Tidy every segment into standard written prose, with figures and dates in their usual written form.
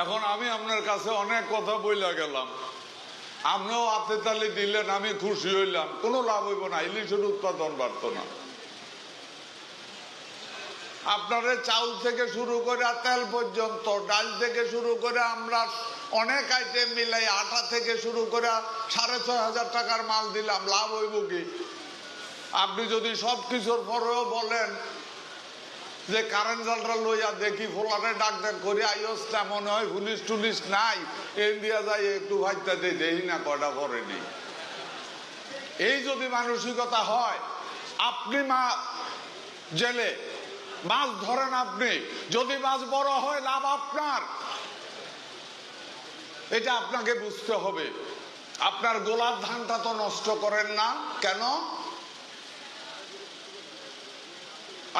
এখন আমি আপনার কাছে অনেক কথা বইলা গেলাম, আপনিও হাতে তালি দিলেন, আমি খুশি হইলাম, কোনো লাভ হইব না, ইলিশের উৎপাদন বাড়ত না। আপনারে চাউল থেকে শুরু করে তেল পর্যন্ত, ডাল থেকে শুরু করে আমরা অনেক আইটেম মিলাই, আটা থেকে শুরু করে 6,500 টাকার মাল দিলাম, লাভ হইব কি? আপনি যদি সব কিছুর পরেও বলেন যে কারেন্ট জালটা লইয়া দেখি ফোলারে ডাক ডাক করে আইস না, মনে হয় পুলিশ টুলিশ নাই, ইন্ডিয়া যাই একটু ভাইতে দেই না কয়টা করেনি। এই যদি মানসিকতা হয়, আপনি জেলে মাছ ধরেন, আপনি যদি মাছ বড় হয় লাভ আপনার, এটা আপনাকে বুঝতে হবে। আপনার গোলার ধানটা তো নষ্ট করেন না কেন?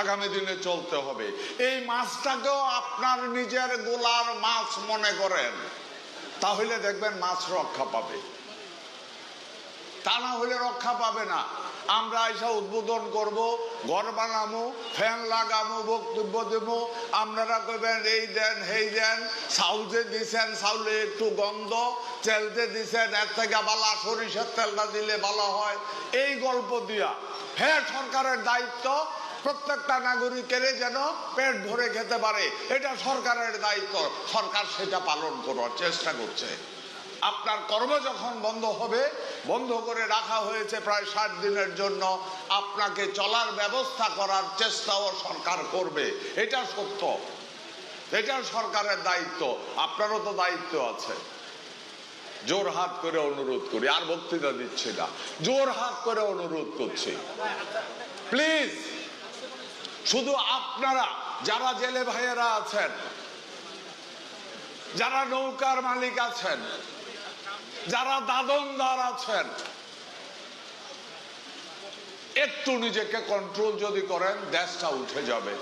আগামী দিনে চলতে হবে। এই মাছটাকেও আপনার নিজের গোলার মাছ মনে করেন, তাহলে দেখবেন মাছ রক্ষা পাবে, তা না হলে রক্ষা পাবে না। আমরা এসে উদ্বোধন করব, ঘর বানাবো, ফ্যান লাগাবো, বক্তব্য দেবো, আপনারা কইবেন এই দেন হেই দেন, চাউলতে দিছেন চাউলে একটু গন্ধ, তেলতে দিছেন এর থেকে বালা, সরিষার তেলটা দিলে ভালো হয়, এই গল্প দিয়া। হ্যাঁ, সরকারের দায়িত্ব প্রত্যেকটা নাগরিকের যেন পেট ভরে খেতে পারে, এটা সরকারের দায়িত্ব। সরকার সেটা পালন করার চেষ্টা করছে। আপনার কর্ম যখন বন্ধ হবে, বন্ধ করে রাখা হয়েছে প্রায় 60 দিনের জন্য, আপনাকে চলার ব্যবস্থা করার চেষ্টাও সরকার করবে, এটা সত্য, এটা সরকারের দায়িত্ব। আপনারও তো দায়িত্ব আছে। জোর হাত করে অনুরোধ করি, আর বক্তৃতা দিচ্ছি না, জোর হাত করে অনুরোধ করছি, প্লিজ, শুধু আপনারা যারা জেলে ভাইয়েরা আছেন, যারা নৌকার মালিক আছেন, যারা দাদনদার আছেন, একটু নিজেকে কন্ট্রোল যদি করেন, দেশটা উঠে যাবে।